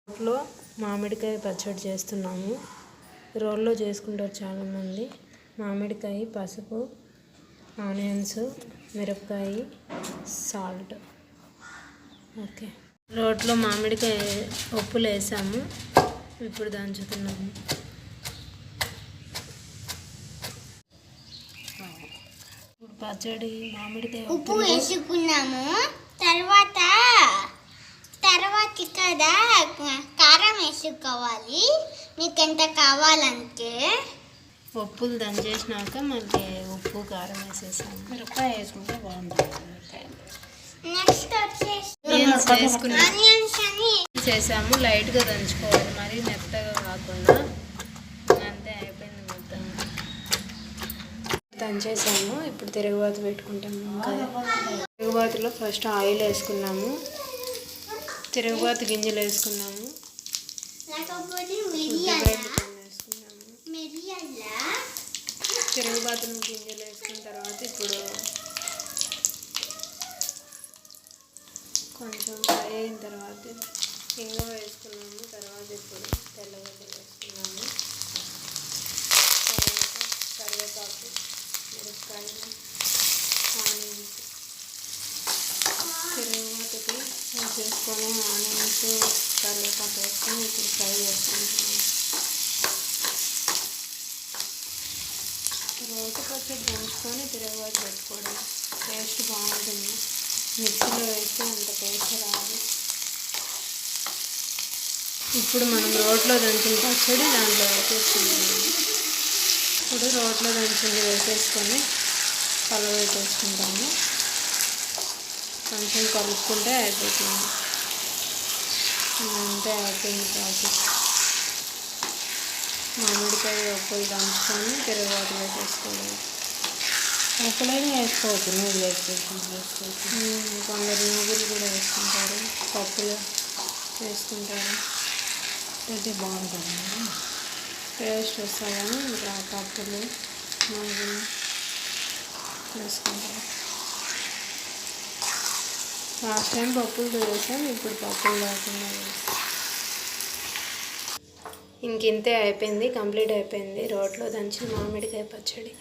రోట్లో మామిడికాయ పచ్చడి చేస్తున్నాము. రోల్లో చేసుకుంటారు చాలామంది. మామిడికాయ, పసుపు, ఆనియన్స్, మిరపకాయ, సాల్ట్. ఓకే, రోట్లో మామిడికాయ ఉప్పులు వేసాము. ఇప్పుడు దంచుతున్నాము. ఇప్పుడు పచ్చడి మామిడికాయ ఉప్పు వేసుకున్నాము. తర్వాత కదా కారం వేసుకోవాలి. మీకు ఎంత కావాలంటే ఉప్పులు దంచేసినాక మళ్ళీ ఉప్పు కారం వేసేసాము. మిరపకాయ వేసుకుంటే బాగుంటుంది. నెక్స్ట్ వచ్చేసి ఆనియన్స్ అని చేసాము. లైట్గా దంచుకోవాలి, మరీ మెత్తగా కాకుండా. అంతే, అయిపోయింది మొత్తం దంచేసాము. ఇప్పుడు తిరుగుబాతు పెట్టుకుంటాము. ఇంకా తిరుగుబాతులో ఫస్ట్ ఆయిల్ వేసుకున్నాము. తిరుగుబాతు గింజలు వేసుకున్నాము. తిరుగుబాతు గింజలు వేసుకున్న తర్వాత ఇప్పుడు కొంచెం ఫ్రై అయిన తర్వాత ఇంగువ వేసుకున్నాము. తర్వాత ఇప్పుడు తెల్లగడ్డలు వేసుకున్నాము. తర్వాత కరివేపాకు, మిరపకాయలు, ఆనియన్స్. తిరుగుబాతుకి వేసుకొని ఆనియన్స్, కరివేపాకు వేసుకొని ఇప్పుడు ఫ్రై చేసుకుంటున్నాము. రోటి పచ్చడి దంచుకొని తిరుగుబాతు పెట్టుకోవడం టేస్ట్ బాగుంటుంది. మిక్సీలో వేస్తే అంత టేస్ట్ రాదు. ఇప్పుడు మనం రోట్లో దంచిన పచ్చడి దాంట్లో వేసేసుకుంటాము. ఇప్పుడు రోట్లో దంచింది వేసేసుకొని కలబెట్టేసుకుంటాము. కొంచెం కలుపుకుంటే అయిపోతుంది. అంతే, అయిపోయింది ప్రాసెస్. మామిడికాయ ఉప్పులు దంచుకొని తిరుగుబాటు వేసేసుకోవాలి. ఉప్పులైనా వేసుకోవచ్చు, నువ్వులు వేసుకోవచ్చు. కొందరు నువ్వులు కూడా వేసుకుంటారు, పప్పులు వేసుకుంటారు. అయితే బాగుంటుంది, టేస్ట్ వస్తాయని ఇంకా పప్పులు, నువ్వులు వేసుకుంటారు. లాస్ట్ టైం పప్పులు వేసాం, ఇప్పుడు పప్పులు లేకుండా వేస్తాం. ఇంకింతే, అయిపోయింది, కంప్లీట్ అయిపోయింది రోట్లో దంచిన మామిడికాయ పచ్చడి.